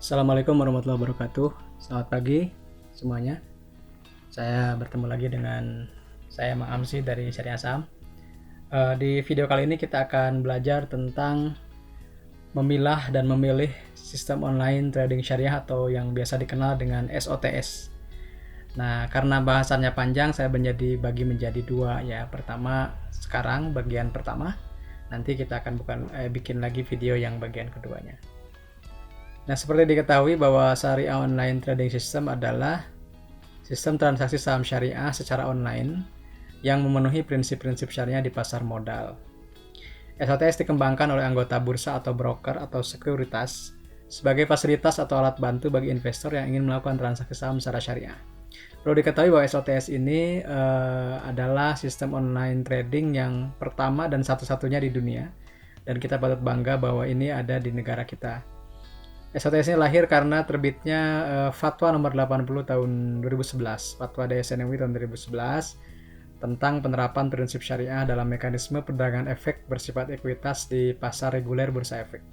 Assalamualaikum warahmatullahi wabarakatuh. Selamat pagi semuanya. Saya bertemu lagi dengan saya Ma'amsi dari Syariah Saham. Di video kali ini kita akan belajar tentang memilah dan memilih sistem online trading syariah atau yang biasa dikenal dengan SOTS. Nah, karena bahasannya panjang, saya bagi menjadi dua ya. Pertama, sekarang bagian pertama. Nanti kita akan bikin lagi video yang bagian keduanya. Nah, seperti diketahui bahwa Syariah Online Trading System adalah sistem transaksi saham syariah secara online yang memenuhi prinsip-prinsip syariah di pasar modal. SOTS dikembangkan oleh anggota bursa atau broker atau sekuritas sebagai fasilitas atau alat bantu bagi investor yang ingin melakukan transaksi saham secara syariah. Perlu diketahui bahwa SOTS ini adalah sistem online trading yang pertama dan satu-satunya di dunia, dan kita patut bangga bahwa ini ada di negara kita. SOTS ini lahir karena terbitnya Fatwa nomor 80 tahun 2011, Fatwa DSN MUI tahun 2011 tentang penerapan prinsip syariah dalam mekanisme perdagangan efek bersifat ekuitas di pasar reguler bursa efek.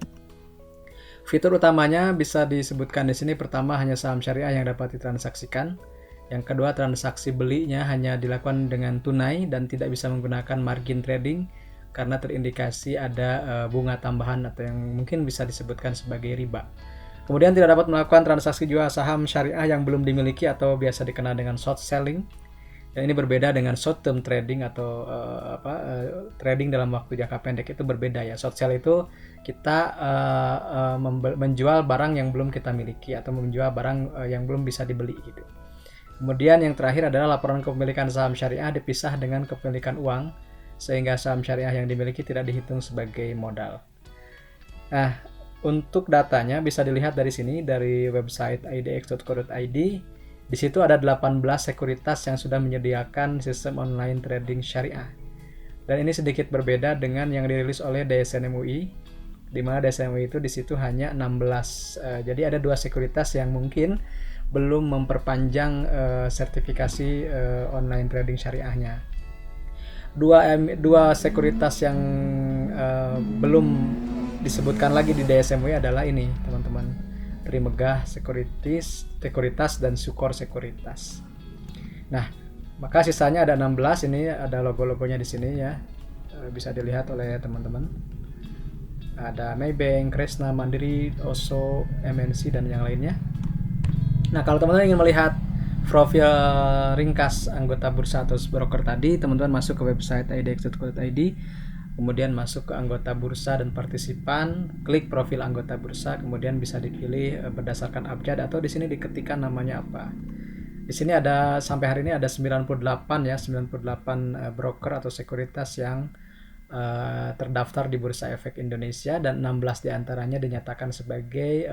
Fitur utamanya bisa disebutkan di sini. Pertama, hanya saham syariah yang dapat ditransaksikan. Yang kedua, transaksi belinya hanya dilakukan dengan tunai dan tidak bisa menggunakan margin trading karena terindikasi ada bunga tambahan atau yang mungkin bisa disebutkan sebagai riba. Kemudian tidak dapat melakukan transaksi jual saham syariah yang belum dimiliki atau biasa dikenal dengan short selling. Dan ini berbeda dengan short term trading atau trading dalam waktu jangka pendek. Itu berbeda ya. Short sell itu kita menjual barang yang belum kita miliki atau menjual barang yang belum bisa dibeli gitu. Kemudian yang terakhir adalah laporan kepemilikan saham syariah dipisah dengan kepemilikan uang, sehingga saham syariah yang dimiliki tidak dihitung sebagai modal. Nah, untuk datanya bisa dilihat dari sini, dari website idx.co.id. Di situ ada 18 sekuritas yang sudah menyediakan sistem online trading syariah. Dan ini sedikit berbeda dengan yang dirilis oleh DSN MUI, di mana DSN MUI itu di situ hanya 16. Jadi ada dua sekuritas yang mungkin belum memperpanjang sertifikasi online trading syariahnya. Dua sekuritas yang belum disebutkan lagi di DSMW adalah ini, teman-teman. Trimegah Sekuritas dan Sukor Sekuritas. Nah, maka sisanya ada 16. Ini ada logo-logonya di sini ya. Bisa dilihat oleh teman-teman. Ada Maybank, Kresna, Mandiri, Oso, MNC dan yang lainnya. Nah, kalau teman-teman ingin melihat profil ringkas anggota bursa atau broker tadi, teman-teman masuk ke website idx.co.id, kemudian masuk ke anggota bursa dan partisipan, klik profil anggota bursa, kemudian bisa dipilih berdasarkan abjad atau di sini diketikkan namanya apa. Di sini ada sampai hari ini ada 98 broker atau sekuritas yang terdaftar di Bursa Efek Indonesia, dan 16 diantaranya dinyatakan sebagai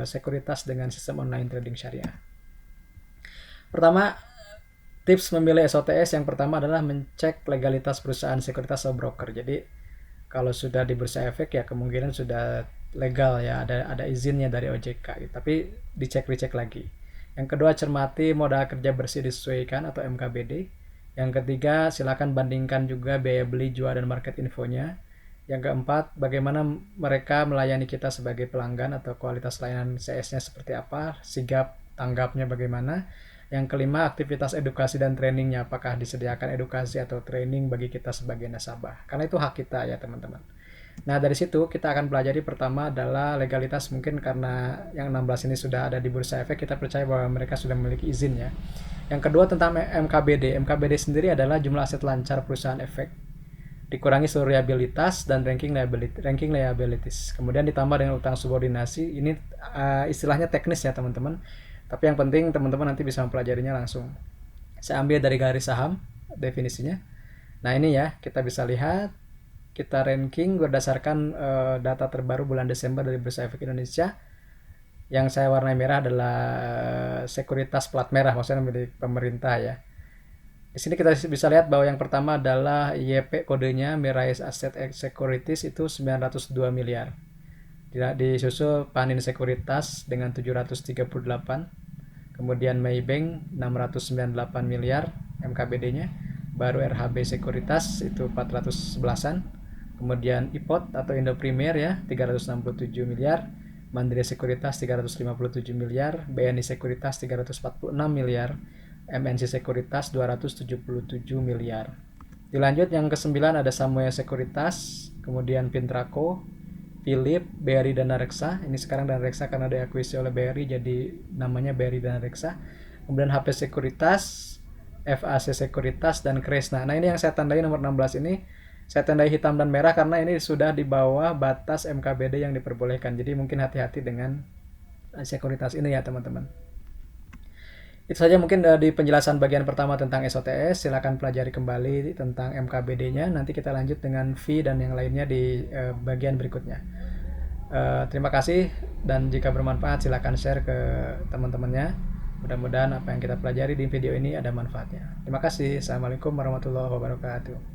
sekuritas dengan sistem online trading syariah. Pertama, tips memilih SOTS yang pertama adalah mencek legalitas perusahaan sekuritas atau broker. Jadi kalau sudah di Bursa Efek ya kemungkinan sudah legal ya, ada izinnya dari OJK. Tapi dicek lagi. Yang kedua, cermati modal kerja bersih disesuaikan atau MKBD. Yang ketiga, silakan bandingkan juga biaya beli, jual, dan market infonya. Yang keempat, bagaimana mereka melayani kita sebagai pelanggan atau kualitas layanan CS-nya seperti apa, sigap tanggapnya bagaimana. Yang kelima, aktivitas edukasi dan trainingnya, apakah disediakan edukasi atau training bagi kita sebagai nasabah. Karena itu hak kita ya teman-teman. Nah, dari situ kita akan pelajari. Pertama adalah legalitas. Mungkin karena yang 16 ini sudah ada di Bursa Efek, kita percaya bahwa mereka sudah memiliki izin ya. Yang kedua tentang MKBD. MKBD sendiri adalah jumlah aset lancar perusahaan efek dikurangi seluruh liabilitas dan ranking liabilities. Kemudian ditambah dengan utang subordinasi. Ini istilahnya teknis ya teman-teman. Tapi yang penting teman-teman nanti bisa mempelajarinya langsung. Saya ambil dari garis saham definisinya. Nah, ini ya, kita bisa lihat kita ranking berdasarkan data terbaru bulan Desember dari Bursa Efek Indonesia. Yang saya warnai merah adalah sekuritas plat merah, maksudnya milik pemerintah ya. Di sini kita bisa lihat bahwa yang pertama adalah YP kodenya, Mirais Asset Securities, itu 902 miliar. Disusul Panin Sekuritas dengan 738. Kemudian Maybank 698 miliar MKBD-nya. Baru RHB Sekuritas itu 411-an. Kemudian IPOT atau Indo Premier ya 367 miliar. Mandiri Sekuritas 357 miliar, BNI Sekuritas 346 miliar, MNC Sekuritas 277 miliar. Dilanjut yang ke-9 ada Samuel Sekuritas, kemudian Pintraco, Philip, BRI Dana Reksa. Ini sekarang Dana Reksa karena diakuisisi oleh BRI jadi namanya BRI Dana Reksa. Kemudian HP Sekuritas, FAC Sekuritas, dan Kresna. Nah ini yang saya tandai nomor 16 ini, saya tandai hitam dan merah karena ini sudah di bawah batas MKBD yang diperbolehkan. Jadi mungkin hati-hati dengan sekuritas ini ya teman-teman. Itu saja mungkin di penjelasan bagian pertama tentang SOTS. Silakan pelajari kembali tentang MKBD-nya. Nanti kita lanjut dengan fee dan yang lainnya di bagian berikutnya. Terima kasih, dan jika bermanfaat silakan share ke teman-temannya. Mudah-mudahan apa yang kita pelajari di video ini ada manfaatnya. Terima kasih. Assalamualaikum warahmatullahi wabarakatuh.